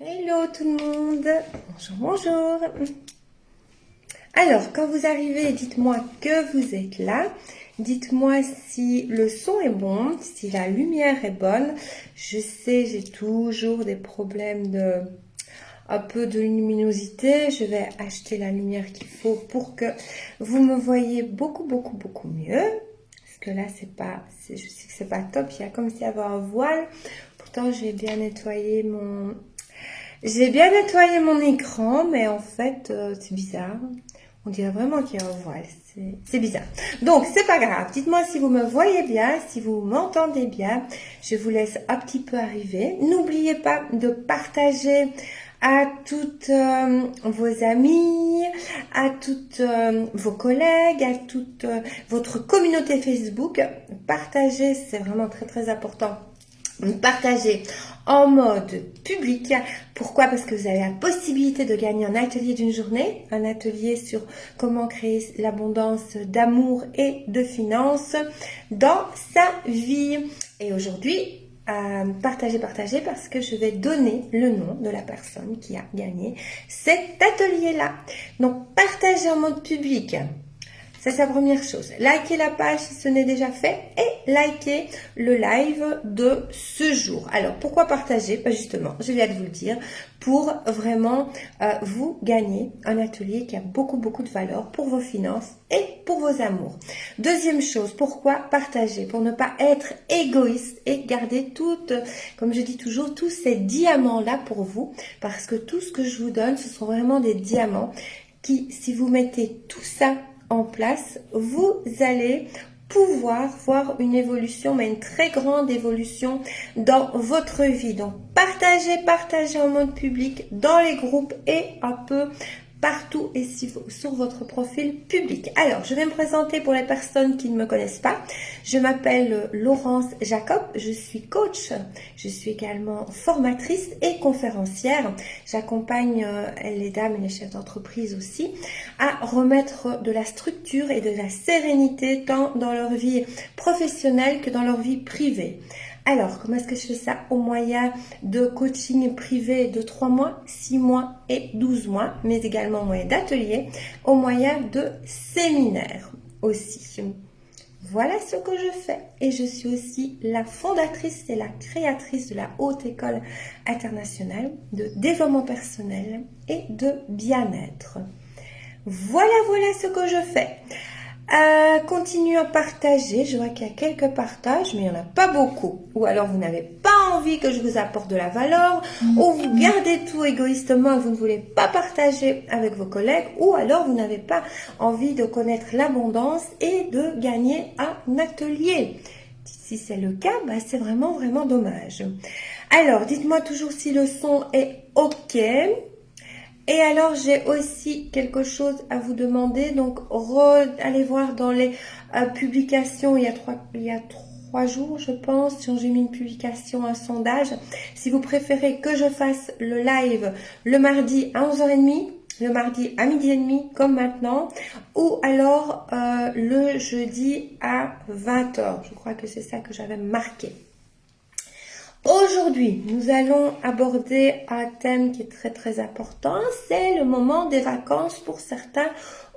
Hello tout le monde, bonjour. Alors, quand vous arrivez, dites-moi que vous êtes là. Dites-moi si le son est bon, si la lumière est bonne. Je sais, j'ai toujours des problèmes de un peu de luminosité. Je vais acheter la lumière qu'il faut pour que vous me voyez beaucoup mieux. Parce que là, je sais que c'est pas top. Il y a comme s'il y avait un voile. Pourtant, j'ai bien nettoyé mon écran, mais en fait, c'est bizarre. On dirait vraiment qu'il y a un voile. C'est bizarre. Donc, c'est pas grave. Dites-moi si vous me voyez bien, si vous m'entendez bien. Je vous laisse un petit peu arriver. N'oubliez pas de partager à toutes vos amies, à toutes vos collègues, à toute votre communauté Facebook. Partagez, c'est vraiment très important. Partagez en mode public. Pourquoi? Parce que vous avez la possibilité de gagner un atelier d'une journée, un atelier sur comment créer l'abondance d'amour et de finances dans sa vie. Et aujourd'hui, partagez parce que je vais donner le nom de la personne qui a gagné cet atelier-là. Donc, partagez en mode public. C'est la première chose. Likez la page si ce n'est déjà fait et likez le live de ce jour. Alors, pourquoi partager? Justement, je viens de vous le dire, pour vraiment vous gagner un atelier qui a beaucoup de valeur pour vos finances et pour vos amours. Deuxième chose, pourquoi partager? Pour ne pas être égoïste et garder comme je dis toujours, tous ces diamants-là pour vous. Parce que tout ce que je vous donne, ce sont vraiment des diamants qui, si vous mettez tout ça en place, vous allez pouvoir voir une évolution, mais une très grande évolution dans votre vie. Donc, partagez en mode public, dans les groupes et un peu partout et sur votre profil public. Alors, je vais me présenter pour les personnes qui ne me connaissent pas. Je m'appelle Laurence Jacob, je suis coach, je suis également formatrice et conférencière. J'accompagne les dames et les chefs d'entreprise aussi à remettre de la structure et de la sérénité tant dans leur vie professionnelle que dans leur vie privée. Alors, comment est-ce que je fais ça? Au moyen de coaching privé de 3 mois, 6 mois et 12 mois, mais également au moyen d'ateliers, au moyen de séminaires aussi. Voilà ce que je fais. Et je suis aussi la fondatrice et la créatrice de la Haute École internationale de développement personnel et de bien-être. Voilà ce que je fais. Continuez à partager. Je vois qu'il y a quelques partages, mais il n'y en a pas beaucoup. Ou alors vous n'avez pas envie que je vous apporte de la valeur, ou vous gardez tout égoïstement et vous ne voulez pas partager avec vos collègues, ou alors vous n'avez pas envie de connaître l'abondance et de gagner un atelier. Si c'est le cas, c'est vraiment dommage. Alors, dites-moi toujours si le son est OK. Et alors, j'ai aussi quelque chose à vous demander. Donc, allez voir dans les publications, il y a trois jours, je pense, j'ai mis une publication, un sondage. Si vous préférez que je fasse le live le mardi à 11h30, le mardi à 12h30, comme maintenant, ou alors le jeudi à 20h. Je crois que c'est ça que j'avais marqué. Aujourd'hui, nous allons aborder un thème qui est très important, c'est le moment des vacances pour certains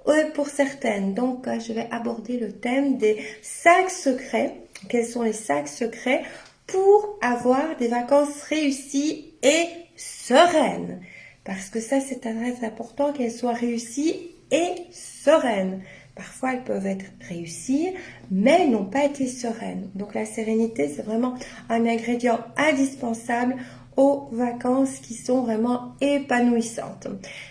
et pour certaines. Donc, je vais aborder le thème des 5 secrets. Quels sont les 5 secrets pour avoir des vacances réussies et sereines? Parce que ça, c'est très important qu'elles soient réussies et sereines. Parfois, elles peuvent être réussies, mais n'ont pas été sereines. Donc, la sérénité, c'est vraiment un ingrédient indispensable aux vacances qui sont vraiment épanouissantes.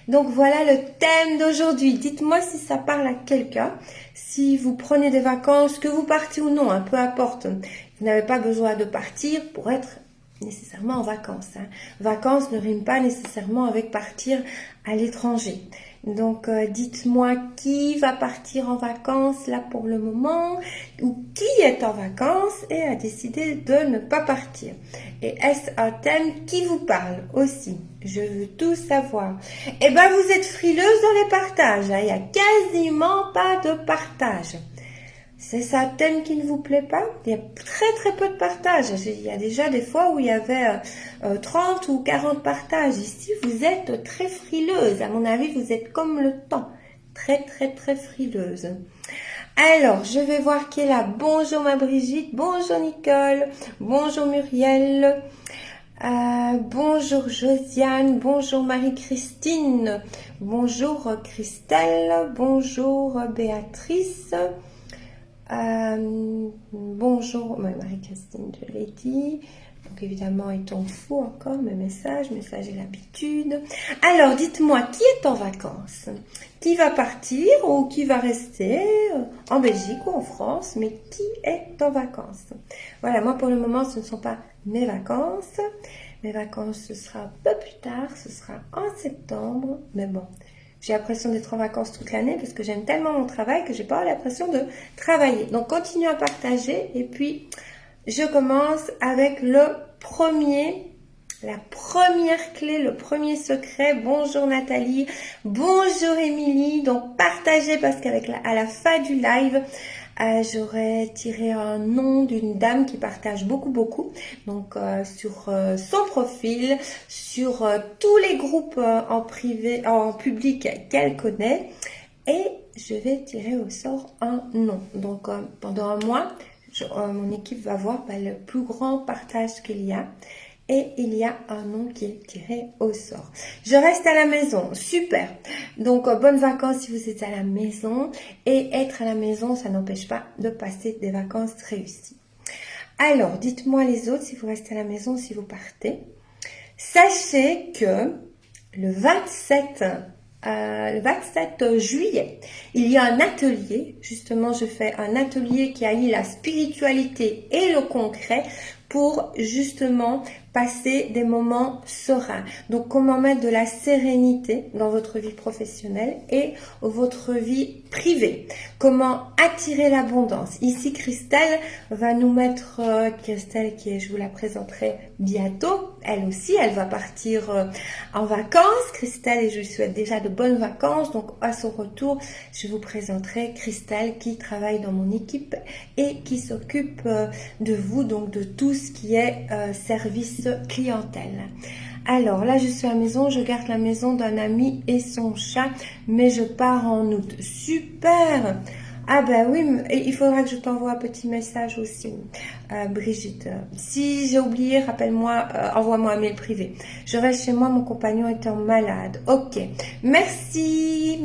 Donc, voilà le thème d'aujourd'hui. Dites-moi si ça parle à quelqu'un. Si vous prenez des vacances, que vous partez ou non, peu importe. Vous n'avez pas besoin de partir pour être nécessairement en vacances. Vacances ne rime pas nécessairement avec partir à l'étranger. Donc, dites-moi qui va partir en vacances là pour le moment, ou qui est en vacances et a décidé de ne pas partir. Et est-ce un thème qui vous parle aussi? Je veux tout savoir. Eh bien, vous êtes frileuse dans les partages. Il n'y a quasiment pas de partage. C'est ça thème qui ne vous plaît pas? Il y a très peu de partages. Il y a déjà des fois où il y avait 30 ou 40 partages. Ici, vous êtes très frileuse. À mon avis, vous êtes comme le temps. Très frileuse. Alors, je vais voir qui est là. Bonjour ma Brigitte. Bonjour Nicole. Bonjour Muriel. Bonjour Josiane, bonjour Marie-Christine, bonjour Christelle, bonjour Béatrice, bonjour Marie-Christine, je l'ai dit. Donc évidemment, il tombe fou encore mes messages, mais ça j'ai l'habitude. Alors, dites-moi, qui est en vacances? Qui va partir ou qui va rester en Belgique ou en France, mais qui est en vacances? Voilà, moi pour le moment, ce ne sont pas mes vacances. Mes vacances, ce sera un peu plus tard, ce sera en septembre. Mais bon, j'ai l'impression d'être en vacances toute l'année parce que j'aime tellement mon travail que j'ai pas l'impression de travailler. Donc, continuez à partager et puis je commence avec la première clé, le premier secret. Bonjour Nathalie, bonjour Émilie. Donc partagez parce à la fin du live, j'aurais tiré un nom d'une dame qui partage beaucoup. Donc sur son profil, sur tous les groupes en privé, en public qu'elle connaît. Et je vais tirer au sort un nom. Donc pendant un mois, mon équipe va voir le plus grand partage qu'il y a. Et il y a un nom qui est tiré au sort. Je reste à la maison, super. Donc, bonnes vacances si vous êtes à la maison. Et être à la maison, ça n'empêche pas de passer des vacances réussies. Alors, dites-moi les autres si vous restez à la maison, si vous partez. Sachez que le 27 juillet, il y a un atelier. Justement, je fais un atelier qui allie la spiritualité et le concret pour justement passer des moments sereins. Donc, comment mettre de la sérénité dans votre vie professionnelle et votre vie privée. Comment attirer l'abondance. Ici, Christelle va nous mettre, Christelle qui est, je vous la présenterai bientôt. Elle aussi, elle va partir en vacances. Christelle, et je lui souhaite déjà de bonnes vacances. Donc, à son retour, je vous présenterai Christelle qui travaille dans mon équipe et qui s'occupe de vous, donc de tout ce qui est service clientèle. Alors là, je suis à la maison, je garde la maison d'un ami et son chat, mais je pars en août. Super! Ah ben oui, et il faudra que je t'envoie un petit message aussi, Brigitte. Si j'ai oublié, rappelle-moi, envoie-moi un mail privé. Je reste chez moi, mon compagnon étant malade. Ok, merci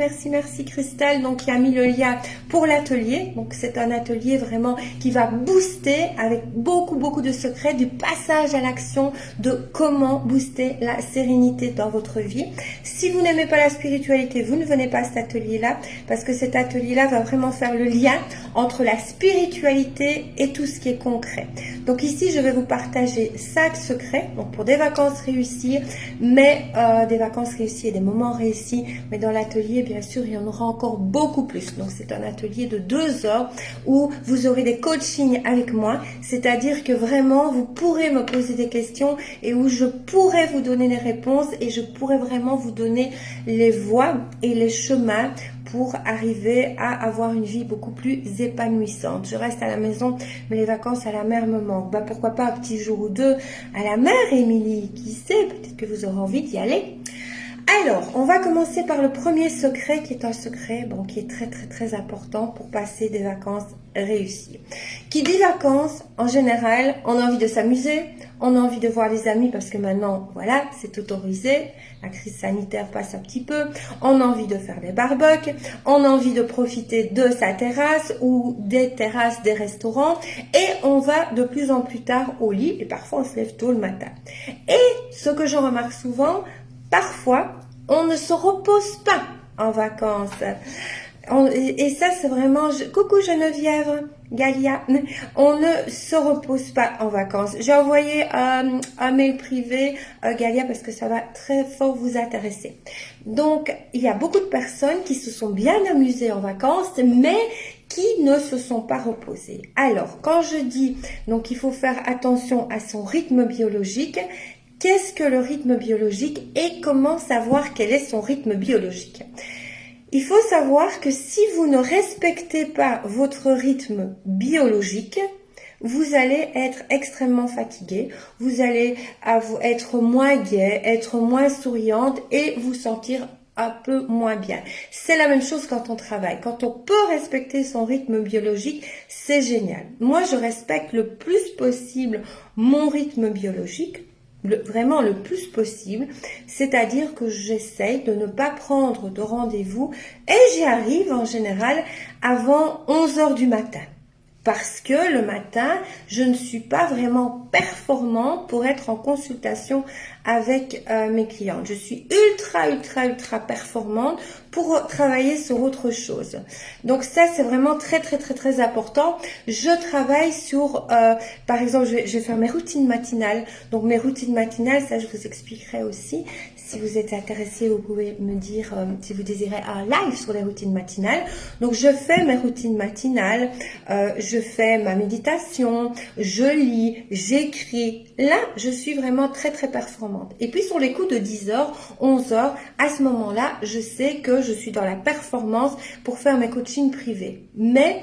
Christelle. Donc, il a mis le lien pour l'atelier. Donc, c'est un atelier vraiment qui va booster avec beaucoup de secrets, du passage à l'action, de comment booster la sérénité dans votre vie. Si vous n'aimez pas la spiritualité, vous ne venez pas à cet atelier-là, parce que cet atelier-là va vraiment faire le lien entre la spiritualité et tout ce qui est concret. Donc ici, je vais vous partager 5 secrets donc pour des vacances réussies, mais des vacances réussies et des moments réussis. Mais dans l'atelier, bien sûr, il y en aura encore beaucoup plus. Donc c'est un atelier de 2 heures où vous aurez des coachings avec moi, c'est-à-dire que vraiment, vous pourrez me poser des questions et où je pourrai vous donner les réponses et je pourrai vraiment vous donner les voies et les chemins pour arriver à avoir une vie beaucoup plus épanouissante. Je reste à la maison, mais les vacances à la mer me manquent. Bah, pourquoi pas un petit jour ou deux à la mer, Émilie? Qui sait, peut-être que vous aurez envie d'y aller. Alors, on va commencer par le premier secret, qui est un secret qui est très important pour passer des vacances réussies. Qui dit vacances, en général, on a envie de s'amuser, on a envie de voir les amis parce que maintenant, voilà, c'est autorisé. La crise sanitaire passe un petit peu. On a envie de faire des barbecues. On a envie de profiter de sa terrasse ou des terrasses des restaurants. Et on va de plus en plus tard au lit. Et parfois, on se lève tôt le matin. Et ce que je remarque souvent, parfois, on ne se repose pas en vacances. Et ça, c'est vraiment... Coucou Geneviève, Galia. On ne se repose pas en vacances. J'ai envoyé un mail privé, Galia, parce que ça va très fort vous intéresser. Donc, il y a beaucoup de personnes qui se sont bien amusées en vacances, mais qui ne se sont pas reposées. Alors, quand je dis donc il faut faire attention à son rythme biologique, qu'est-ce que le rythme biologique et comment savoir quel est son rythme biologique? Il faut savoir que si vous ne respectez pas votre rythme biologique, vous allez être extrêmement fatigué, vous allez être moins gai, être moins souriante et vous sentir un peu moins bien. C'est la même chose quand on travaille. Quand on peut respecter son rythme biologique, c'est génial. Moi, je respecte le plus possible mon rythme biologique, vraiment le plus possible, c'est-à-dire que j'essaye de ne pas prendre de rendez-vous et j'y arrive en général avant 11 heures du matin. Parce que le matin, je ne suis pas vraiment performante pour être en consultation avec mes clientes. Je suis ultra performante pour travailler sur autre chose. Donc ça, c'est vraiment très important. Je travaille sur, par exemple, je vais faire mes routines matinales. Donc mes routines matinales, ça je vous expliquerai aussi. Si vous êtes intéressé, vous pouvez me dire si vous désirez un live sur les routines matinales. Donc je fais mes routines matinales, je fais ma méditation, je lis, j'écris. Là, je suis vraiment très performante. Et puis sur les coups de 10 heures, 11 heures, à ce moment-là, je sais que je suis dans la performance pour faire mes coachings privés. Mais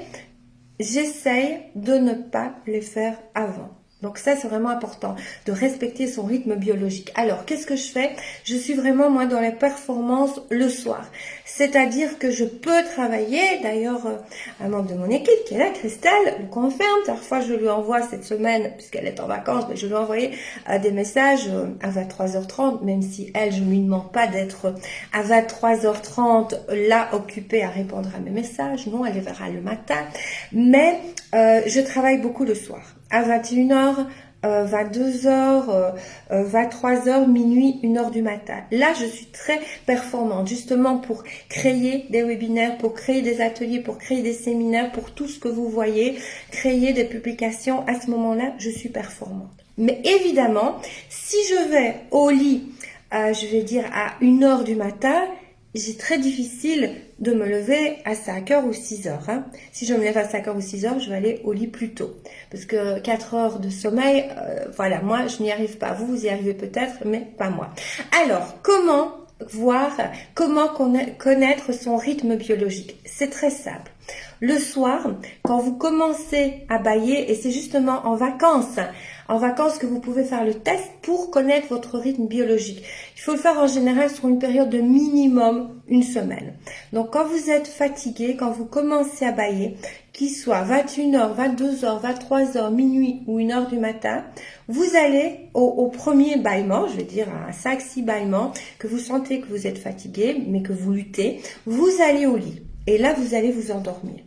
j'essaye de ne pas les faire avant. Donc ça, c'est vraiment important, de respecter son rythme biologique. Alors, qu'est-ce que je fais? Je suis vraiment, moi, dans les performances le soir. C'est-à-dire que je peux travailler, d'ailleurs, un membre de mon équipe qui est là, Christelle, le confirme. Parfois, je lui envoie cette semaine, puisqu'elle est en vacances, mais je lui ai envoyé des messages à 23h30, même si elle, je ne lui demande pas d'être à 23h30 là, occupée à répondre à mes messages. Non, elle les verra le matin. Mais je travaille beaucoup le soir. À 21h, 22h, 23h, minuit, 1h du matin. Là, je suis très performante, justement pour créer des webinaires, pour créer des ateliers, pour créer des séminaires, pour tout ce que vous voyez, créer des publications. À ce moment-là, je suis performante. Mais évidemment, si je vais au lit, je vais dire à 1h du matin, c'est très difficile de me lever à 5h ou 6h. Si je me lève à 5h ou 6h, je vais aller au lit plus tôt. Parce que 4 heures de sommeil, voilà, moi, je n'y arrive pas. Vous y arrivez peut-être, mais pas moi. Alors, comment connaître son rythme biologique? C'est très simple. Le soir, quand vous commencez à bâiller, et c'est justement en vacances que vous pouvez faire le test pour connaître votre rythme biologique. Il faut le faire en général sur une période de minimum une semaine. Donc quand vous êtes fatigué, quand vous commencez à bâiller, qu'il soit 21h, 22h, 23h, minuit ou 1h du matin, vous allez au premier bâillement, je vais dire à 5-6 bâillements, que vous sentez que vous êtes fatigué, mais que vous luttez, vous allez au lit. Et là, vous allez vous endormir.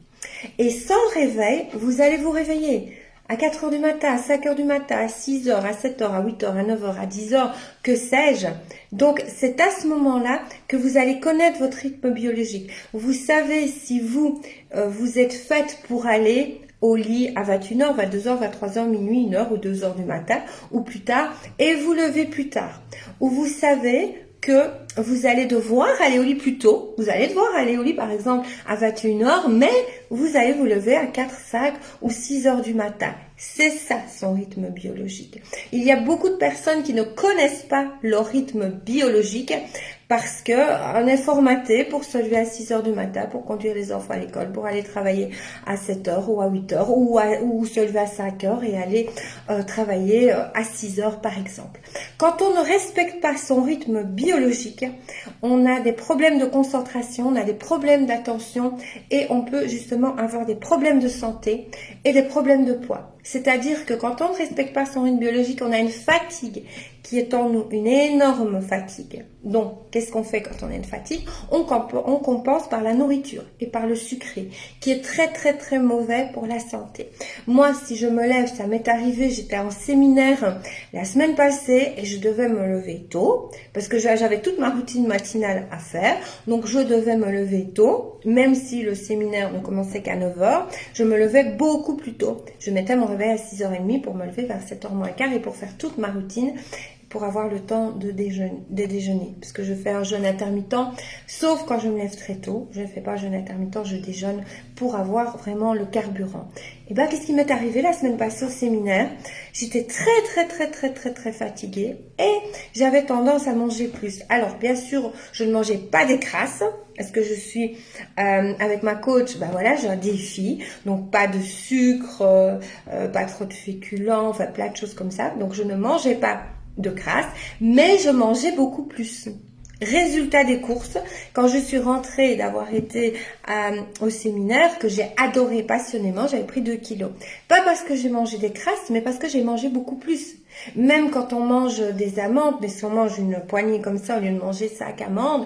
Et sans réveil, vous allez vous réveiller. À 4 heures du matin, à 5 heures du matin, à 6 heures, à 7 heures, à 8 heures, à 9 heures, à 10 heures, que sais-je. Donc, c'est à ce moment-là que vous allez connaître votre rythme biologique. Vous savez si vous êtes faite pour aller au lit à 21h, 22h, 23h, minuit, 1h ou 2h du matin ou plus tard et vous levez plus tard. Ou vous savez que vous allez devoir aller au lit plus tôt. Vous allez devoir aller au lit, par exemple, à 21h, mais vous allez vous lever à 4, 5 ou 6 heures du matin. C'est ça, son rythme biologique. Il y a beaucoup de personnes qui ne connaissent pas leur rythme biologique parce que on est formaté pour se lever à 6 heures du matin, pour conduire les enfants à l'école, pour aller travailler à 7 heures ou à 8 heures, ou se lever à 5 heures et aller travailler à 6 heures, par exemple. Quand on ne respecte pas son rythme biologique, on a des problèmes de concentration, on a des problèmes d'attention et on peut justement avoir des problèmes de santé et des problèmes de poids. C'est-à-dire que quand on ne respecte pas son rythme biologique, on a une fatigue qui est en nous, une énorme fatigue. Donc, qu'est-ce qu'on fait quand on a une fatigue? On compense par la nourriture et par le sucré, qui est très mauvais pour la santé. Moi, si je me lève, ça m'est arrivé, j'étais en séminaire la semaine passée et je devais me lever tôt, parce que j'avais toute ma routine matinale à faire, donc je devais me lever tôt, même si le séminaire ne commençait qu'à 9h, je me levais beaucoup plus tôt. Je mettais mon réveil à 6h30 pour me lever vers 7h moins quart et pour faire toute ma routine pour avoir le temps de déjeuner. Parce que je fais un jeûne intermittent, sauf quand je me lève très tôt. Je ne fais pas un jeûne intermittent, je déjeune pour avoir vraiment le carburant. Et bien, qu'est-ce qui m'est arrivé la semaine passée au séminaire? J'étais très fatiguée et j'avais tendance à manger plus. Alors, bien sûr, je ne mangeais pas des crasses. Est-ce que je suis avec ma coach? Ben voilà, j'ai un défi. Donc, pas de sucre, pas trop de féculents, enfin, plein de choses comme ça. Donc, je ne mangeais pas de crasse, mais je mangeais beaucoup plus. Résultat des courses, quand je suis rentrée d'avoir été au séminaire, que j'ai adoré passionnément, j'avais pris 2 kilos. Pas parce que j'ai mangé des crasses, mais parce que j'ai mangé beaucoup plus. Même quand on mange des amandes, mais si on mange une poignée comme ça, au lieu de manger 5 amandes,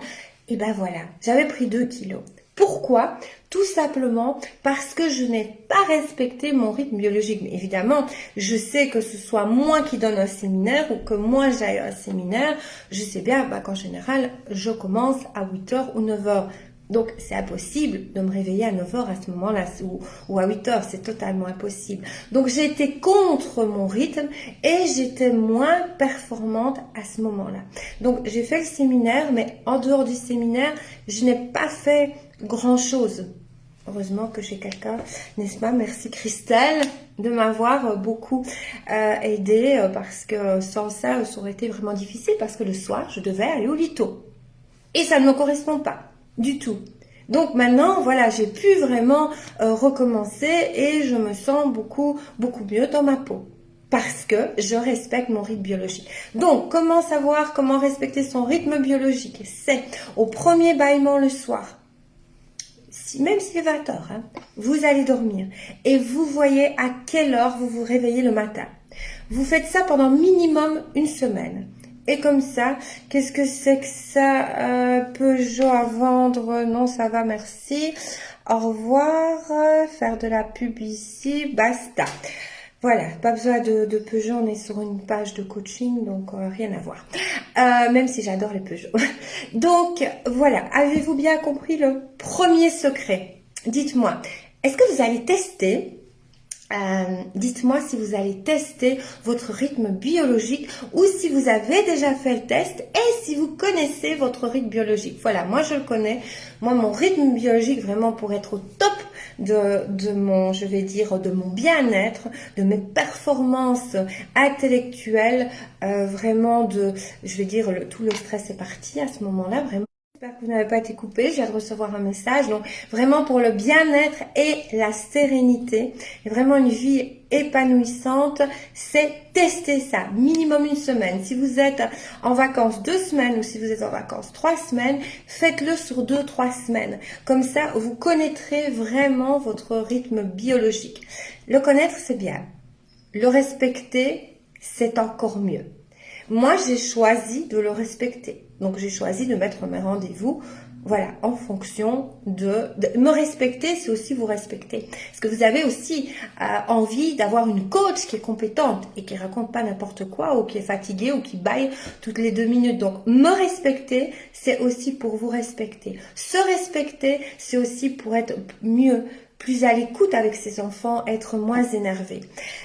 et ben voilà, j'avais pris 2 kilos. Pourquoi? Tout simplement parce que je n'ai pas respecté mon rythme biologique. Mais évidemment, je sais que ce soit moi qui donne un séminaire ou que moi j'aille à un séminaire, je sais bien qu'en général, je commence à 8h ou 9h. Donc, c'est impossible de me réveiller à 9h à ce moment-là ou à 8h, c'est totalement impossible. Donc, j'ai été contre mon rythme et j'étais moins performante à ce moment-là. Donc, j'ai fait le séminaire, mais en dehors du séminaire, je n'ai pas fait grand-chose. Heureusement que j'ai quelqu'un, n'est-ce pas? Merci Christelle de m'avoir beaucoup aidée parce que sans ça, ça aurait été vraiment difficile parce que le soir, je devais aller au litho. Et ça ne me correspond pas. Du tout. Donc maintenant, voilà, j'ai pu vraiment recommencer et je me sens beaucoup mieux dans ma peau. Parce que je respecte mon rythme biologique. Donc, comment savoir comment respecter son rythme biologique? C'est au premier bâillement le soir. Même s'il est 20h, hein, vous allez dormir. Et vous voyez à quelle heure vous vous réveillez le matin. Vous faites ça pendant minimum 1 semaine. Et comme ça, qu'est-ce que c'est que ça? Peugeot à vendre? Non, ça va, merci. Au revoir. Faire de la pub ici, basta. Voilà, pas besoin de Peugeot, on est sur une page de coaching, donc rien à voir. Même si j'adore les Peugeot. Donc, voilà, avez-vous bien compris le premier secret? Dites-moi, est-ce que vous allez tester? Dites-moi si vous allez tester votre rythme biologique ou si vous avez déjà fait le test et si vous connaissez votre rythme biologique. Voilà, moi je le connais. Moi, mon rythme biologique, vraiment pour être au top de mon, je vais dire, de mon bien-être, de mes performances intellectuelles, vraiment je vais dire, tout le stress est parti à ce moment-là, vraiment. J'espère que vous n'avez pas été coupé, je viens de recevoir un message. Donc, vraiment pour le bien-être et la sérénité, et vraiment une vie épanouissante, c'est tester ça, minimum 1 semaine. Si vous êtes en vacances 2 semaines ou si vous êtes en vacances 3 semaines, faites-le sur 2-3 semaines. Comme ça, vous connaîtrez vraiment votre rythme biologique. Le connaître, c'est bien. Le respecter, c'est encore mieux. Moi, j'ai choisi de le respecter. Donc, j'ai choisi de mettre mes rendez-vous, voilà, en fonction de me respecter, c'est aussi vous respecter. Parce que vous avez aussi envie d'avoir une coach qui est compétente et qui raconte pas n'importe quoi ou qui est fatiguée ou qui bâille toutes les 2 minutes. Donc, me respecter, c'est aussi pour vous respecter. Se respecter, c'est aussi pour être mieux, plus à l'écoute avec ses enfants, être moins énervé.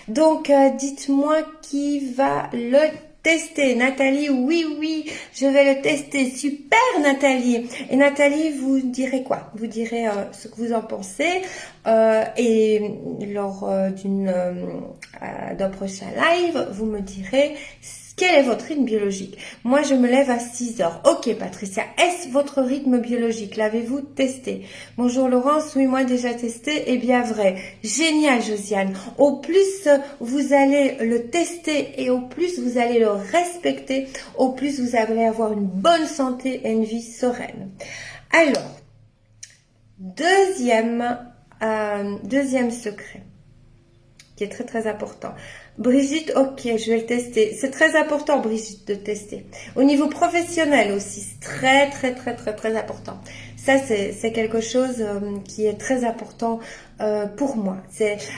Donc, dites-moi qui va le tester. Nathalie, oui, je vais le tester. Super, Nathalie. Et Nathalie, vous direz quoi? Vous direz ce que vous en pensez et lors d'un prochain live, vous me direz quel est votre rythme biologique. Moi, je me lève à 6h. Ok, Patricia, est-ce votre rythme biologique? L'avez-vous testé? Bonjour Laurence, oui, moi déjà testé. Eh bien, vrai. Génial, Josiane. Au plus, vous allez le tester et au plus, vous allez le respecter, au plus, vous allez avoir une bonne santé et une vie sereine. Alors, deuxième secret, qui est très important. Brigitte, ok, je vais le tester. C'est très important, Brigitte, de tester. Au niveau professionnel aussi, c'est très important. Ça, c'est quelque chose qui est très important pour moi.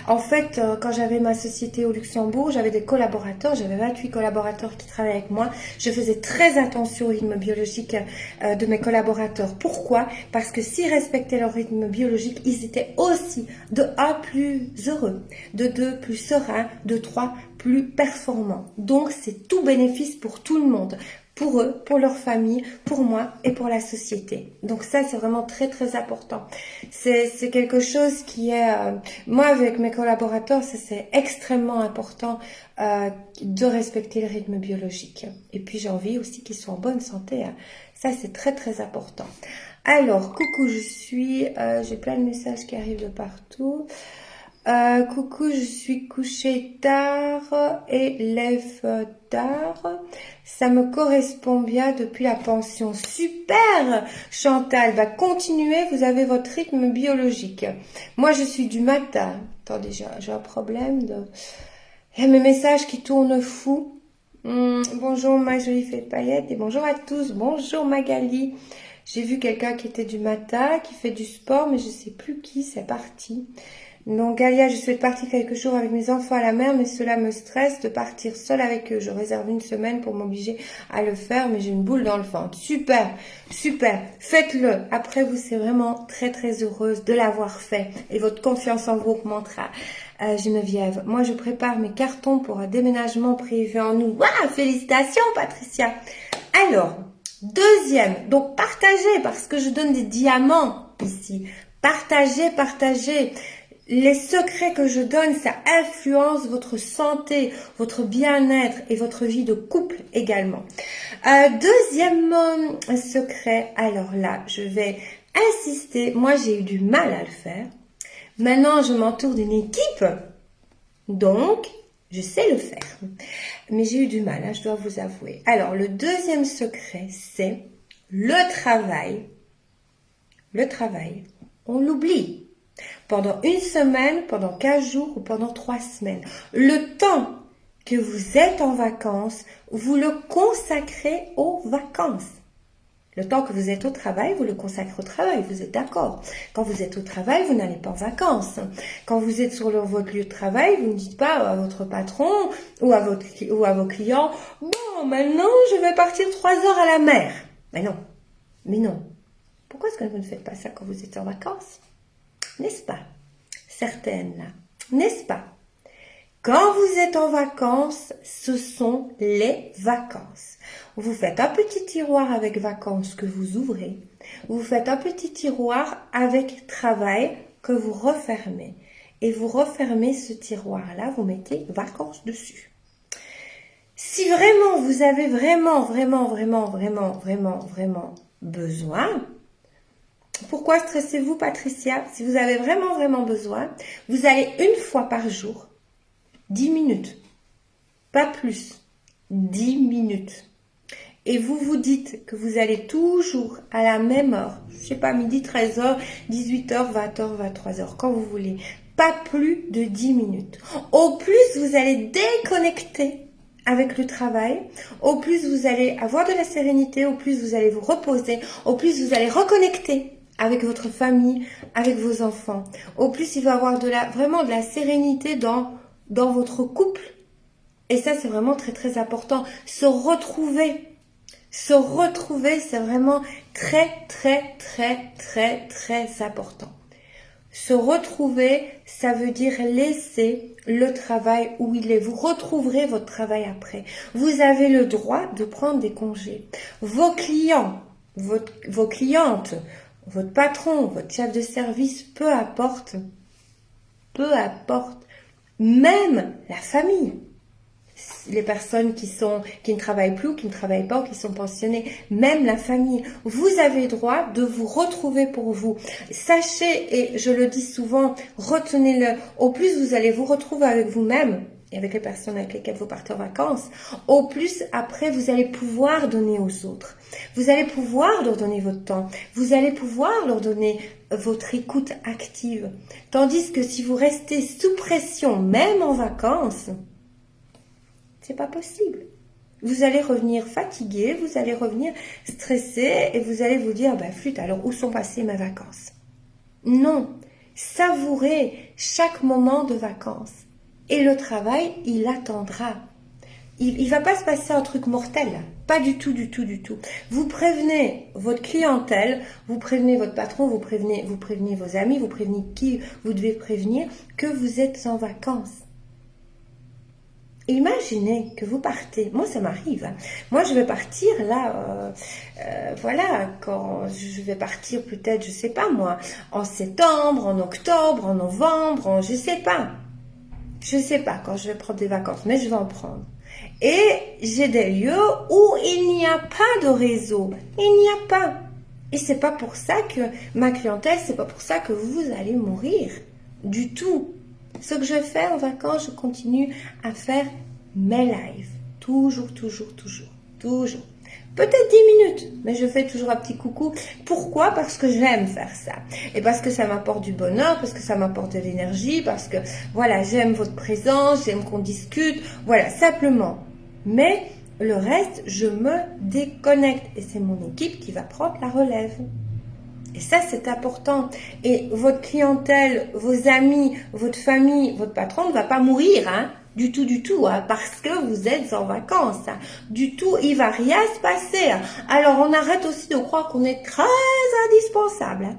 En fait, quand j'avais ma société au Luxembourg, j'avais des collaborateurs, j'avais 28 collaborateurs qui travaillaient avec moi. Je faisais très attention au rythme biologique de mes collaborateurs. Pourquoi? Parce que s'ils respectaient leur rythme biologique, ils étaient aussi de 1 plus heureux, de 2 plus sereins, de 3 plus performants. Donc, c'est tout bénéfice pour tout le monde. Pour eux, pour leur famille, pour moi et pour la société. Donc ça, c'est vraiment très très important. C'est quelque chose qui est... moi, avec mes collaborateurs, c'est extrêmement important de respecter le rythme biologique. Et puis, j'ai envie aussi qu'ils soient en bonne santé. Hein. Ça, c'est très très important. Alors, coucou, j'ai plein de messages qui arrivent de partout. Coucou, je suis couchée tard et lève tard. Ça me correspond bien depuis la pension. Super, Chantal. Bah, continuez, vous avez votre rythme biologique. Moi, je suis du matin. Attendez, j'ai un problème de... Il y a mes messages qui tournent fou. Bonjour ma jolie fée de paillettes et bonjour à tous. Bonjour Magali. J'ai vu quelqu'un qui était du matin, qui fait du sport, mais je sais plus qui, c'est parti. Donc Galia, je souhaite partir quelques jours avec mes enfants à la mer, mais cela me stresse de partir seule avec eux. Je réserve une semaine pour m'obliger à le faire, mais j'ai une boule dans le ventre. Super, super, faites-le. Après, vous serez vraiment très très heureuse de l'avoir fait et votre confiance en vous augmentera. Geneviève, moi je prépare mes cartons pour un déménagement prévu en août. Waouh, félicitations Patricia. Alors, deuxième, donc partagez parce que je donne des diamants ici. Partagez, partagez. Les secrets que je donne, ça influence votre santé, votre bien-être et votre vie de couple également. Deuxième secret, alors là, je vais insister. Moi, j'ai eu du mal à le faire. Maintenant, je m'entoure d'une équipe, donc je sais le faire. Mais j'ai eu du mal, hein, je dois vous avouer. Alors, le deuxième secret, c'est le travail. Le travail, on l'oublie. Pendant une semaine, pendant 15 jours ou pendant 3 semaines. Le temps que vous êtes en vacances, vous le consacrez aux vacances. Le temps que vous êtes au travail, vous le consacrez au travail, vous êtes d'accord. Quand vous êtes au travail, vous n'allez pas en vacances. Quand vous êtes sur votre lieu de travail, vous ne dites pas à votre patron ou à vos clients, « Bon, maintenant, je vais partir 3 heures à la mer. » Mais non, mais non. Pourquoi est-ce que vous ne faites pas ça quand vous êtes en vacances? N'est-ce pas? Certaines là, n'est-ce pas? Quand vous êtes en vacances, ce sont les vacances. Vous faites un petit tiroir avec vacances que vous ouvrez. Vous faites un petit tiroir avec travail que vous refermez. Et vous refermez ce tiroir-là, vous mettez vacances dessus. Si vraiment vous avez vraiment besoin, pourquoi stressez-vous, Patricia? Si vous avez vraiment besoin, vous allez une fois par jour, 10 minutes, pas plus, 10 minutes. Et vous vous dites que vous allez toujours à la même heure, je sais pas, midi, 13h, 18h, 20h, 23h, quand vous voulez, pas plus de 10 minutes. Au plus, vous allez déconnecter avec le travail, au plus vous allez avoir de la sérénité, au plus vous allez vous reposer, au plus vous allez reconnecter avec votre famille, avec vos enfants. Au plus, il va y avoir vraiment de la sérénité dans votre couple. Et ça, c'est vraiment très important. Se retrouver, c'est vraiment très important. Se retrouver, ça veut dire laisser le travail où il est. Vous retrouverez votre travail après. Vous avez le droit de prendre des congés. Vos clients, vos clientes, votre patron, votre chef de service, peu importe, même la famille, les personnes qui ne travaillent plus, qui ne travaillent pas, ou qui sont pensionnées, même la famille, vous avez droit de vous retrouver pour vous. Sachez, et je le dis souvent, retenez-le, au plus vous allez vous retrouver avec vous-même, et avec les personnes avec lesquelles vous partez en vacances, au plus après vous allez pouvoir donner aux autres. Vous allez pouvoir leur donner votre temps. Vous allez pouvoir leur donner votre écoute active. Tandis que si vous restez sous pression, même en vacances, c'est pas possible. Vous allez revenir fatigué, vous allez revenir stressé et vous allez vous dire, bah flûte, alors où sont passées mes vacances? Non, savourez chaque moment de vacances. Et le travail, il attendra. Il va pas se passer un truc mortel, pas du tout, du tout, du tout. Vous prévenez votre clientèle, vous prévenez votre patron, vous prévenez vos amis, vous prévenez qui vous devez prévenir que vous êtes en vacances. Imaginez que vous partez, moi ça m'arrive, hein. Moi je vais partir là, voilà, quand je vais partir peut-être, je sais pas moi, en septembre, en octobre, en novembre, je sais pas quand je vais prendre des vacances, mais je vais en prendre. Et j'ai des lieux où il n'y a pas de réseau, il n'y a pas. Et c'est pas pour ça que ma clientèle, c'est pas pour ça que vous allez mourir, du tout. Ce que je fais en vacances, je continue à faire mes lives. Toujours, toujours, toujours, toujours. Peut-être 10 minutes, mais je fais toujours un petit coucou. Pourquoi? Parce que j'aime faire ça. Et parce que ça m'apporte du bonheur, parce que ça m'apporte de l'énergie, parce que, voilà, j'aime votre présence, j'aime qu'on discute. Voilà, simplement. Mais le reste, je me déconnecte. Et c'est mon équipe qui va prendre la relève. Et ça, c'est important. Et votre clientèle, vos amis, votre famille, votre patron ne va pas mourir, hein, du tout, hein, parce que vous êtes en vacances. Hein. Du tout, il va rien se passer. Hein. Alors, on arrête aussi de croire qu'on est très indispensable. Hein.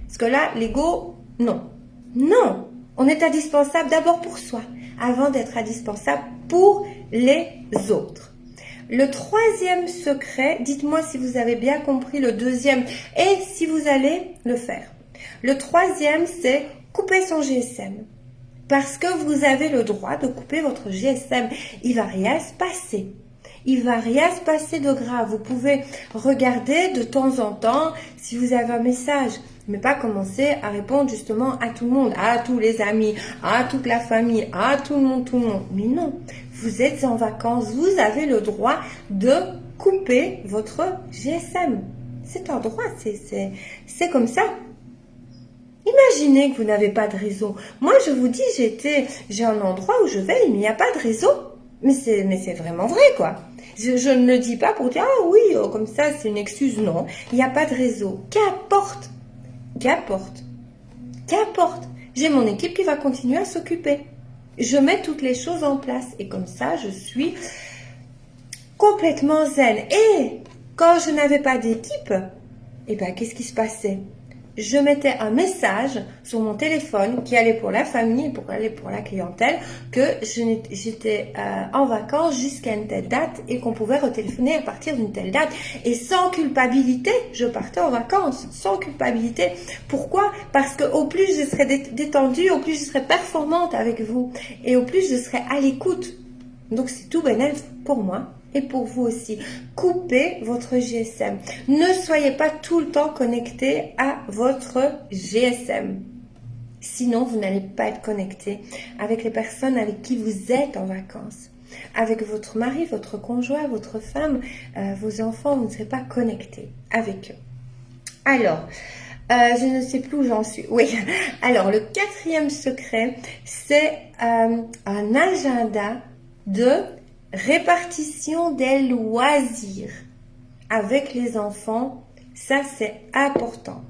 Parce que là, l'ego, non. Non, on est indispensable d'abord pour soi, avant d'être indispensable pour les autres. Le troisième secret, dites-moi si vous avez bien compris le deuxième et si vous allez le faire. Le troisième, c'est couper son GSM. Parce que vous avez le droit de couper votre GSM. Il va rien se passer. Il va rien se passer de grave. Vous pouvez regarder de temps en temps si vous avez un message. Mais pas commencer à répondre justement à tout le monde, à tous les amis, à toute la famille, à tout le monde. Mais non, vous êtes en vacances, vous avez le droit de couper votre GSM. C'est un droit, c'est comme ça. Imaginez que vous n'avez pas de réseau. Moi, je vous dis, j'ai un endroit où je vais, il n'y a pas de réseau. Mais c'est vraiment vrai, quoi. Je ne le dis pas pour dire, ah oui, comme ça, c'est une excuse. Non, il n'y a pas de réseau. Qu'importe. J'ai mon équipe qui va continuer à s'occuper. Je mets toutes les choses en place. Et comme ça, je suis complètement zen. Et quand je n'avais pas d'équipe, eh ben, qu'est-ce qui se passait? Je mettais un message sur mon téléphone qui allait pour la famille, pour aller pour la clientèle, que j'étais en vacances jusqu'à une telle date et qu'on pouvait retéléphoner à partir d'une telle date. Et sans culpabilité, je partais en vacances, sans culpabilité. Pourquoi? Parce que au plus je serais détendue, au plus je serais performante avec vous et au plus je serais à l'écoute. Donc c'est tout bénéfique pour moi. Et pour vous aussi, coupez votre GSM. Ne soyez pas tout le temps connecté à votre GSM. Sinon, vous n'allez pas être connecté avec les personnes avec qui vous êtes en vacances. Avec votre mari, votre conjoint, votre femme, vos enfants, vous ne serez pas connecté avec eux. Alors, je ne sais plus où j'en suis. Oui. Alors, le quatrième secret, c'est un agenda de répartition des loisirs avec les enfants. Ça, c'est important.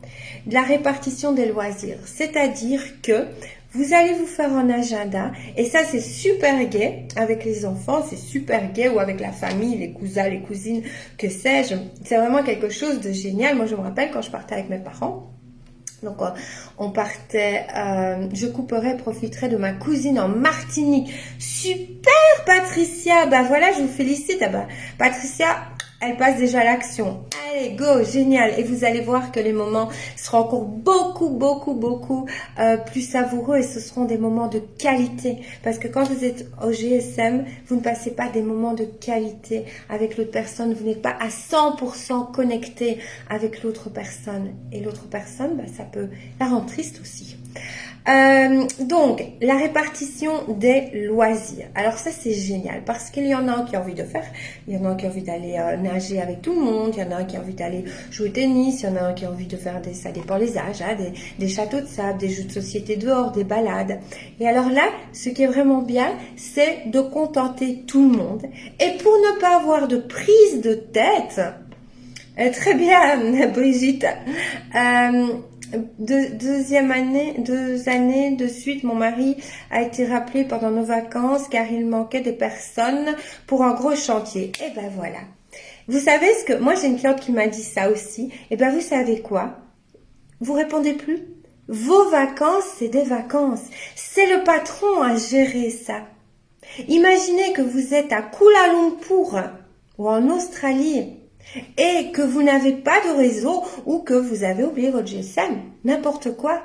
La répartition des loisirs, c'est-à-dire que vous allez vous faire un agenda et ça, c'est super gai avec les enfants, c'est super gai ou avec la famille, les cousins, les cousines, que sais-je. C'est vraiment quelque chose de génial. Moi, je me rappelle quand je partais avec mes parents. Donc, on partait, je profiterai de ma cousine en Martinique. Super, Patricia! Bah voilà, je vous félicite. Ah bah, Patricia, elle passe déjà à l'action. Allez, go, génial. Et vous allez voir que les moments seront encore beaucoup plus savoureux et ce seront des moments de qualité. Parce que quand vous êtes au GSM, vous ne passez pas des moments de qualité avec l'autre personne. Vous n'êtes pas à 100% connecté avec l'autre personne. Et l'autre personne, bah, ça peut la rendre triste aussi. Donc, la répartition des loisirs. Alors ça, c'est génial parce qu'il y en a qui ont envie de faire, il y en a qui ont envie d'aller nager avec tout le monde, il y en a qui ont envie d'aller jouer au tennis, il y en a qui ont envie de faire ça dépend les âges, hein, des châteaux de sable, des jeux de société dehors, des balades. Et alors là, ce qui est vraiment bien, c'est de contenter tout le monde. Et pour ne pas avoir de prise de tête, très bien, Brigitte. 2 années de suite, mon mari a été rappelé pendant nos vacances car il manquait des personnes pour un gros chantier. Et ben voilà. Vous savez ce que... Moi, j'ai une cliente qui m'a dit ça aussi. Et ben vous savez quoi? Vous répondez plus? Vos vacances, c'est des vacances. C'est le patron à gérer ça. Imaginez que vous êtes à Kuala Lumpur ou en Australie et que vous n'avez pas de réseau ou que vous avez oublié votre GSM, n'importe quoi.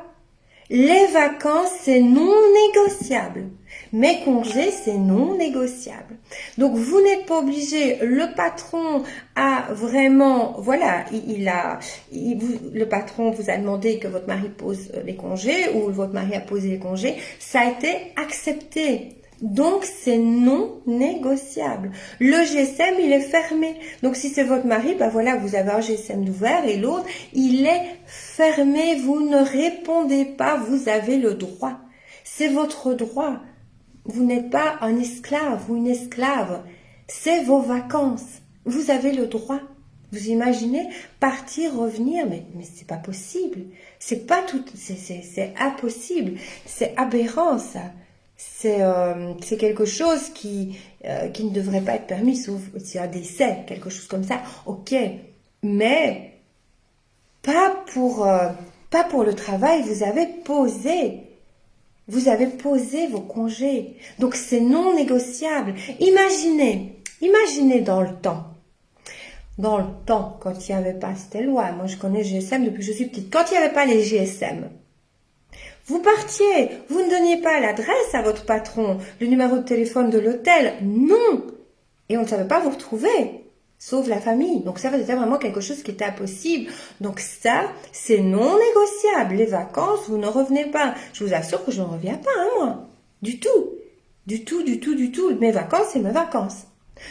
Les vacances, c'est non négociable. Mes congés, c'est non négociable. Donc, vous n'êtes pas obligé. Le patron a vraiment, voilà, le patron vous a demandé que votre mari pose les congés ou votre mari a posé les congés. Ça a été accepté. Donc, c'est non négociable. Le GSM, il est fermé. Donc, si c'est votre mari, ben voilà, vous avez un GSM d'ouvert et l'autre, il est fermé. Vous ne répondez pas. Vous avez le droit. C'est votre droit. Vous n'êtes pas un esclave ou une esclave. C'est vos vacances. Vous avez le droit. Vous imaginez partir, revenir, mais c'est pas possible. C'est pas tout, c'est impossible. C'est aberrant, ça. C'est quelque chose qui ne devrait pas être permis, sauf s'il y a un décès, quelque chose comme ça. Ok, mais pas pour le travail. Vous avez posé vos congés. Donc c'est non négociable. Imaginez dans le temps. Dans le temps, quand il n'y avait pas cette loi. Moi, je connais GSM depuis que je suis petite. Quand il n'y avait pas les GSM. Vous partiez, vous ne donniez pas l'adresse à votre patron, le numéro de téléphone de l'hôtel, non. Et on ne savait pas vous retrouver, sauf la famille. Donc ça, c'était vraiment quelque chose qui était impossible. Donc ça, c'est non négociable. Les vacances, vous ne revenez pas. Je vous assure que je ne reviens pas, hein, moi. Du tout. Du tout. Mes vacances, c'est mes vacances.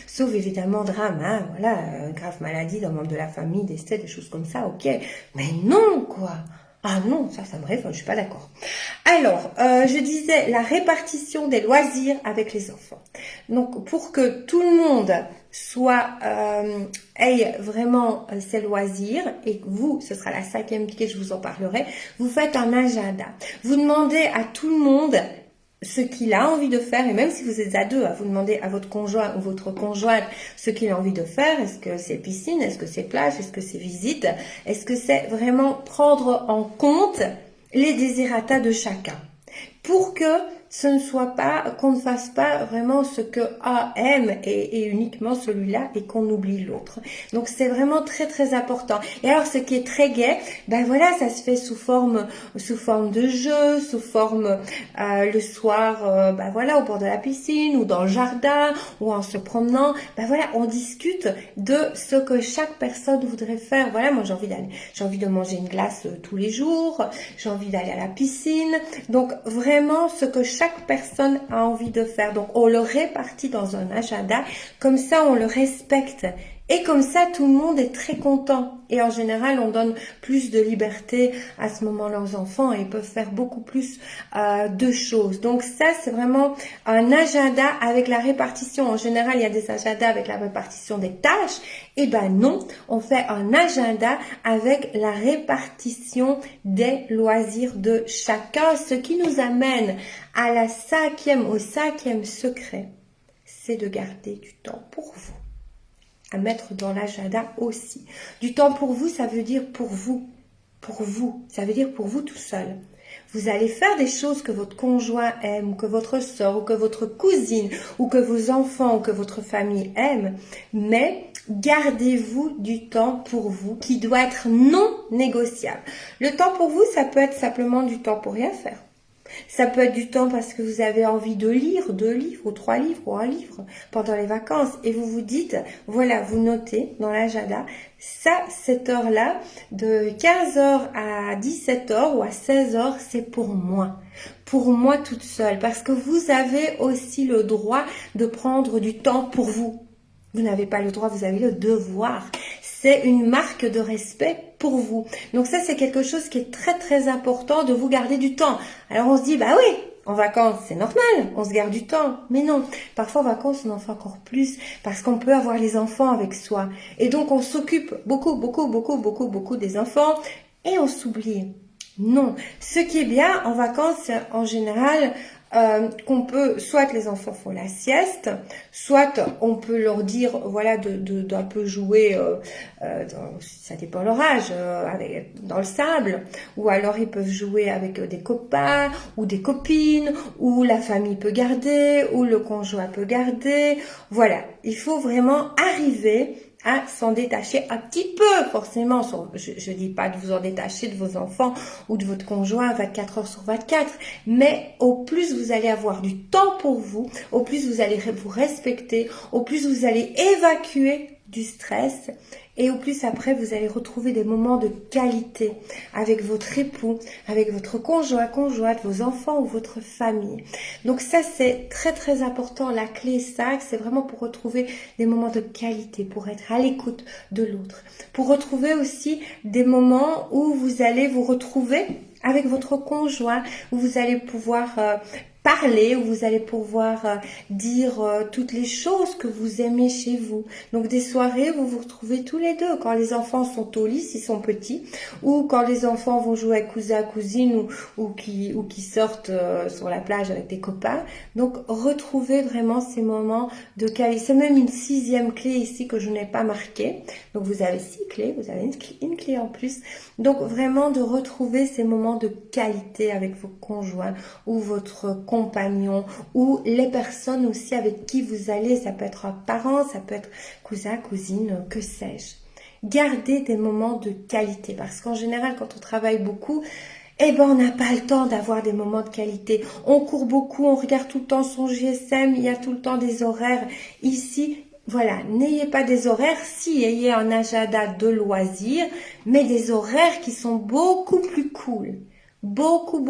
Sauf évidemment drame, hein, voilà, grave maladie d'un membre de la famille, décès, des choses comme ça, ok. Mais non, quoi. Ah non, ça me révolte, je suis pas d'accord. Alors, je disais la répartition des loisirs avec les enfants. Donc, pour que tout le monde ait vraiment ses loisirs, et vous, ce sera la 5e ticket, je vous en parlerai, vous faites un agenda. Vous demandez à tout le monde ce qu'il a envie de faire, et même si vous êtes à deux, vous demandez à votre conjoint ou votre conjointe ce qu'il a envie de faire. Est-ce que c'est piscine, est-ce que c'est plage, est-ce que c'est visite, est-ce que c'est vraiment prendre en compte les désirata de chacun pour que ce ne soit pas, qu'on ne fasse pas vraiment ce que A aime et uniquement celui-là et qu'on oublie l'autre. Donc c'est vraiment très très important. Et alors ce qui est très gai, ben voilà, ça se fait sous forme de jeu, sous forme le soir, ben voilà, au bord de la piscine ou dans le jardin ou en se promenant. Ben voilà, on discute de ce que chaque personne voudrait faire. Voilà, moi j'ai envie de manger une glace tous les jours, j'ai envie d'aller à la piscine. Donc vraiment ce que chaque personne a envie de faire. Donc, on le répartit dans un agenda. Comme ça, on le respecte. Et comme ça, tout le monde est très content. Et en général, on donne plus de liberté à ce moment-là aux enfants et ils peuvent faire beaucoup plus de choses. Donc ça, c'est vraiment un agenda avec la répartition. En général, il y a des agendas avec la répartition des tâches. Eh ben non, on fait un agenda avec la répartition des loisirs de chacun. Ce qui nous amène au 5e secret, c'est de garder du temps pour vous. À mettre dans l'agenda aussi. Du temps pour vous, ça veut dire pour vous. Pour vous. Ça veut dire pour vous tout seul. Vous allez faire des choses que votre conjoint aime, ou que votre soeur, ou que votre cousine, ou que vos enfants, ou que votre famille aime. Mais gardez-vous du temps pour vous qui doit être non négociable. Le temps pour vous, ça peut être simplement du temps pour rien faire. Ça peut être du temps parce que vous avez envie de lire 2 livres ou 3 livres ou un livre pendant les vacances. Et vous vous dites, voilà, vous notez dans l'agenda, ça, cette heure-là, de 15 heures à 17 heures ou à 16 heures, c'est pour moi toute seule. Parce que vous avez aussi le droit de prendre du temps pour vous. Vous n'avez pas le droit, vous avez le devoir. C'est une marque de respect pour vous. Donc ça, c'est quelque chose qui est très très important de vous garder du temps. Alors on se dit, bah oui, en vacances, c'est normal, on se garde du temps. Mais non, parfois en vacances, on en fait encore plus parce qu'on peut avoir les enfants avec soi. Et donc on s'occupe beaucoup des enfants et on s'oublie. Non, ce qui est bien en vacances, en général, qu'on peut, soit les enfants font la sieste, soit on peut leur dire, voilà, d'un peu jouer, ça dépend leur âge, dans le sable, ou alors ils peuvent jouer avec des copains ou des copines, ou la famille peut garder, ou le conjoint peut garder. Voilà, il faut vraiment arriver à s'en détacher un petit peu, forcément. Je dis pas de vous en détacher de vos enfants ou de votre conjoint 24 heures sur 24, mais au plus vous allez avoir du temps pour vous, au plus vous allez vous respecter, au plus vous allez évacuer du stress et au plus après vous allez retrouver des moments de qualité avec votre époux, avec votre conjointe, vos enfants ou votre famille. Donc ça c'est très très important, la clé ça, c'est vraiment pour retrouver des moments de qualité, pour être à l'écoute de l'autre, pour retrouver aussi des moments où vous allez vous retrouver avec votre conjoint, où vous allez pouvoir parler, où vous allez pouvoir dire toutes les choses que vous aimez chez vous. Donc des soirées où vous vous retrouvez tous les deux, quand les enfants sont au lit, s'ils sont petits, ou quand les enfants vont jouer avec cousin, cousine, ou qui sortent sur la plage avec des copains. Donc retrouvez vraiment ces moments de qualité. C'est même une 6e clé ici que je n'ai pas marquée. Donc vous avez 6 clés, vous avez une clé en plus. Donc vraiment de retrouver ces moments de qualité avec vos conjoints ou votre compagnon ou les personnes aussi avec qui vous allez. Ça peut être un parent, ça peut être cousin, cousine, que sais-je. Gardez des moments de qualité parce qu'en général quand on travaille beaucoup, eh ben, on n'a pas le temps d'avoir des moments de qualité. On court beaucoup, on regarde tout le temps son GSM, il y a tout le temps des horaires. Ici, voilà, n'ayez pas des horaires, si ayez un agenda de loisirs, mais des horaires qui sont beaucoup plus cool. Beaucoup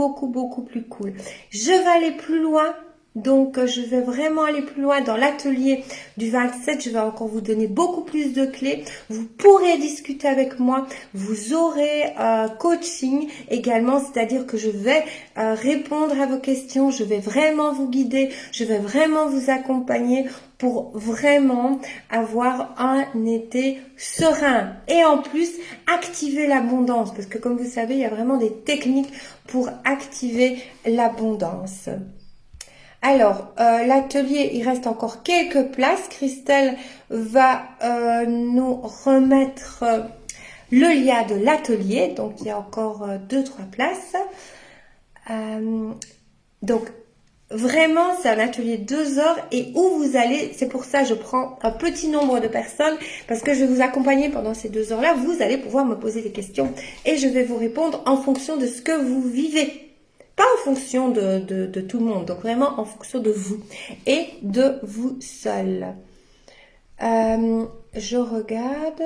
plus cool. Je vais aller plus loin. Donc, je vais vraiment aller plus loin dans l'atelier du 27. Je vais encore vous donner beaucoup plus de clés. Vous pourrez discuter avec moi. Vous aurez coaching également, c'est-à-dire que je vais répondre à vos questions. Je vais vraiment vous guider. Je vais vraiment vous accompagner pour vraiment avoir un été serein. Et en plus, activer l'abondance. Parce que comme vous savez, il y a vraiment des techniques pour activer l'abondance. Alors, l'atelier, il reste encore quelques places. Christelle va nous remettre le lien de l'atelier. Donc, il y a encore 2-3 places. Donc, vraiment, c'est un atelier 2 heures et où vous allez, c'est pour ça que je prends un petit nombre de personnes parce que je vais vous accompagner pendant ces 2 heures-là. Vous allez pouvoir me poser des questions et je vais vous répondre en fonction de ce que vous vivez. Pas en fonction de tout le monde, donc vraiment en fonction de vous et de vous seul. Je regarde.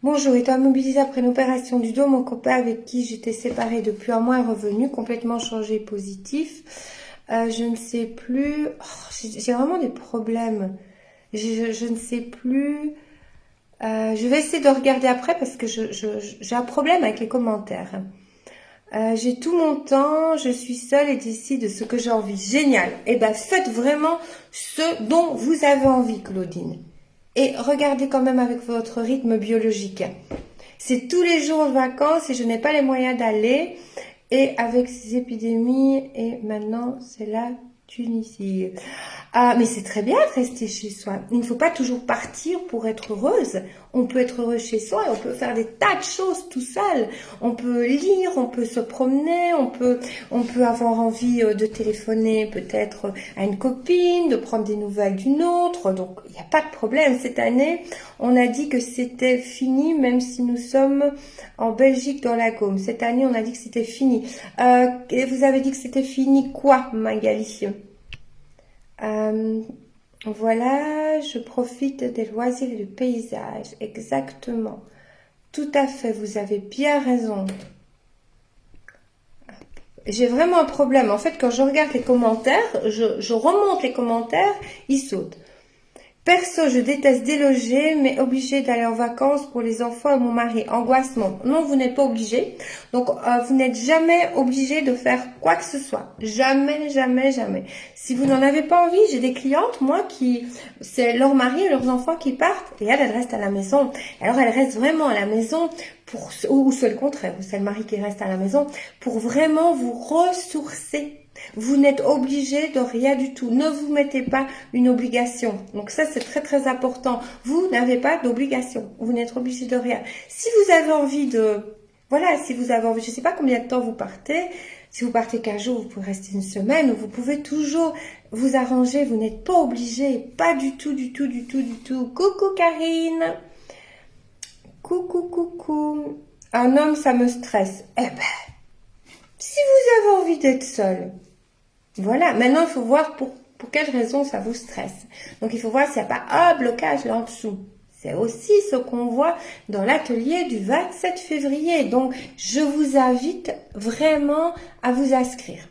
Bonjour, étant mobilisée après une opération du dos, mon copain avec qui j'étais séparée depuis un mois est revenu, complètement changé, positif. Je ne sais plus. J'ai vraiment des problèmes. Je ne sais plus. Je vais essayer de regarder après parce que j'ai un problème avec les commentaires. J'ai tout mon temps, je suis seule et décide de ce que j'ai envie. Génial. Eh bien, faites vraiment ce dont vous avez envie, Claudine. Et regardez quand même avec votre rythme biologique. C'est tous les jours de vacances et je n'ai pas les moyens d'aller. Et avec ces épidémies, et maintenant, c'est la Tunisie. Ah, mais c'est très bien de rester chez soi. Il ne faut pas toujours partir pour être heureuse. On peut être heureux chez soi et on peut faire des tas de choses tout seul. On peut lire, on peut se promener, on peut avoir envie de téléphoner peut-être à une copine, de prendre des nouvelles d'une autre. Donc, il n'y a pas de problème. Cette année, on a dit que c'était fini, même si nous sommes en Belgique dans la Gaume. Cette année, on a dit que c'était fini. Et vous avez dit que c'était fini quoi, Magali? Voilà, je profite des loisirs et du paysage. Exactement. Tout à fait, vous avez bien raison. J'ai vraiment un problème. En fait, quand je regarde les commentaires, je remonte les commentaires, ils sautent. Perso, je déteste déloger, mais obligé d'aller en vacances pour les enfants et mon mari. Angoissement. Non, vous n'êtes pas obligé. Donc, vous n'êtes jamais obligé de faire quoi que ce soit. Jamais, jamais, jamais. Si vous n'en avez pas envie, j'ai des clientes, moi, c'est leur mari et leurs enfants qui partent. Et elles restent à la maison. Alors, elles restent vraiment à la maison ou c'est le contraire, c'est le mari qui reste à la maison, pour vraiment vous ressourcer. Vous n'êtes obligé de rien du tout. Ne vous mettez pas une obligation. Donc ça, c'est très très important. Vous n'avez pas d'obligation. Vous n'êtes obligé de rien. Si vous avez envie voilà, si vous avez envie, je ne sais pas combien de temps vous partez. Si vous partez 15 jours, vous pouvez rester une semaine. Vous pouvez toujours vous arranger. Vous n'êtes pas obligé. Pas du tout, du tout, du tout, du tout. Coucou Karine. Coucou, coucou. Un homme, ça me stresse. Eh ben, si vous avez envie d'être seul, voilà. Maintenant, il faut voir pour quelle raison ça vous stresse. Donc, il faut voir s'il n'y a pas un blocage là en dessous. C'est aussi ce qu'on voit dans l'atelier du 27 février. Donc, je vous invite vraiment à vous inscrire.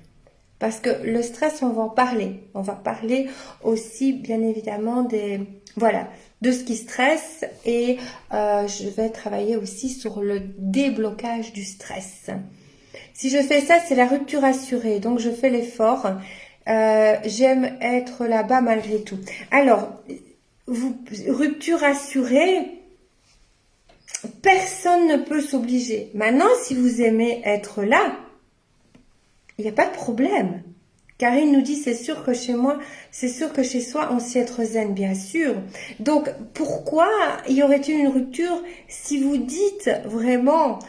Parce que le stress, on va en parler. On va parler aussi, bien évidemment, de ce qui stresse. Et je vais travailler aussi sur le déblocage du stress. Si je fais ça, c'est la rupture assurée. Donc, je fais l'effort. J'aime être là-bas malgré tout. Alors, rupture assurée, personne ne peut s'obliger. Maintenant, si vous aimez être là, il n'y a pas de problème. Karine nous dit, c'est sûr que chez moi, c'est sûr que chez soi, on sait être zen, bien sûr. Donc, pourquoi y aurait-il une rupture si vous dites vraiment,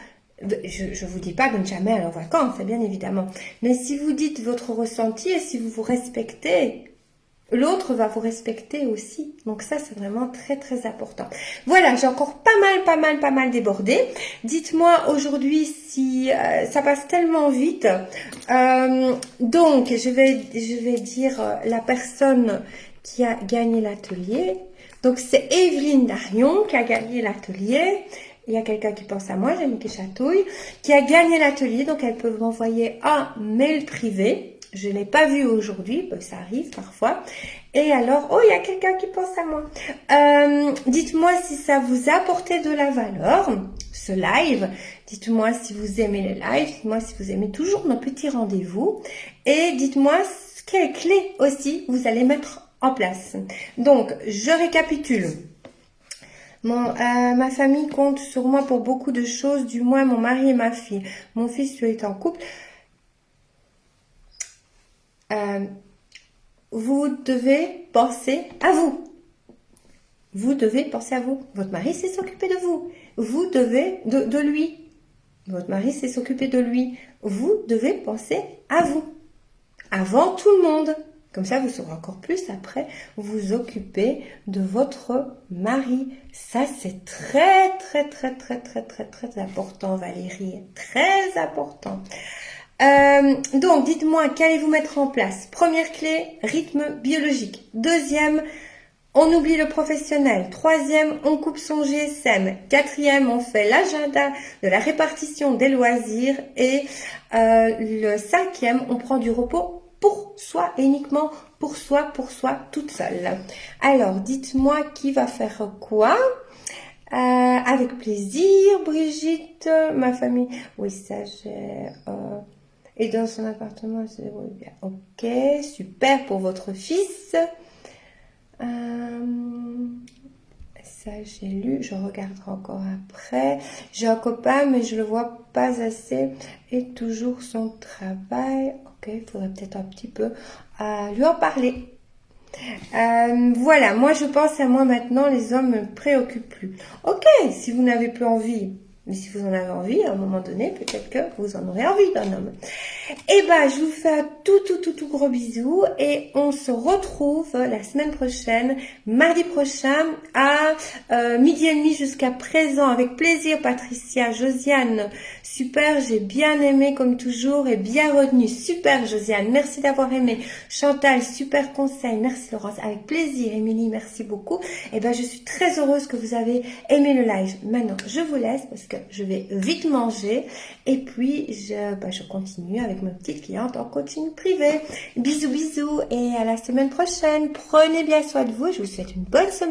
je vous dis pas de ne jamais aller en vacances, c'est bien évidemment, mais si vous dites votre ressenti et si vous vous respectez, l'autre va vous respecter aussi. Donc ça, c'est vraiment très, très important. Voilà, j'ai encore pas mal débordé. Dites-moi aujourd'hui si ça passe tellement vite. Donc, je vais dire la personne qui a gagné l'atelier. Donc, c'est Evelyne Darion qui a gagné l'atelier. Il y a quelqu'un qui pense à moi, j'ai mis qui chatouille, qui a gagné l'atelier. Donc, elle peut m'envoyer un mail privé. Je ne l'ai pas vu aujourd'hui, ça arrive parfois. Et alors, oh, il y a quelqu'un qui pense à moi. Dites-moi si ça vous a apporté de la valeur, ce live. Dites-moi si vous aimez les lives. Dites-moi si vous aimez toujours nos petits rendez-vous. Et dites-moi quelles clés aussi vous allez mettre en place. Donc, je récapitule. Ma famille compte sur moi pour beaucoup de choses, du moins mon mari et ma fille. Mon fils, lui, est en couple. Vous devez penser à vous. Vous devez penser à vous. Votre mari sait s'occuper de vous. Vous devez de lui. Votre mari sait s'occuper de lui. Vous devez penser à vous. Avant tout le monde. Comme ça, vous saurez encore plus après vous occuper de votre mari. Ça, c'est très, très, très, très, très, très, très important, Valérie. Très important. Donc, dites-moi, qu'allez-vous mettre en place? Première clé, rythme biologique. Deuxième, on oublie le professionnel. Troisième, on coupe son GSM. Quatrième, on fait l'agenda de la répartition des loisirs. Et le cinquième, on prend du repos pour soi, uniquement pour soi, toute seule. Alors, dites-moi qui va faire quoi? Avec plaisir, Brigitte, ma famille. Oui, ça, j'ai... Et dans son appartement, c'est bien. Ok, super pour votre fils. Ça, j'ai lu. Je regarderai encore après. J'ai un copain, mais je le vois pas assez. Et toujours son travail. Ok, il faudrait peut-être un petit peu lui en parler. Voilà, moi je pense à moi maintenant, les hommes me préoccupent plus. Ok, si vous n'avez plus envie, mais si vous en avez envie, à un moment donné, peut-être que vous en aurez envie d'un homme. Et ben, je vous fais un tout gros bisou et on se retrouve la semaine prochaine, mardi prochain à 12h30 jusqu'à présent. Avec plaisir, Patricia, Josiane, super, j'ai bien aimé comme toujours et bien retenu. Super, Josiane, merci d'avoir aimé. Chantal, super conseil, merci Laurence, avec plaisir. Émilie, merci beaucoup. Et ben, je suis très heureuse que vous avez aimé le live. Maintenant, je vous laisse parce que je vais vite manger et puis je continue avec ma petite cliente en coaching privé. Bisous et à la semaine prochaine. Prenez bien soin de vous. Je vous souhaite une bonne semaine.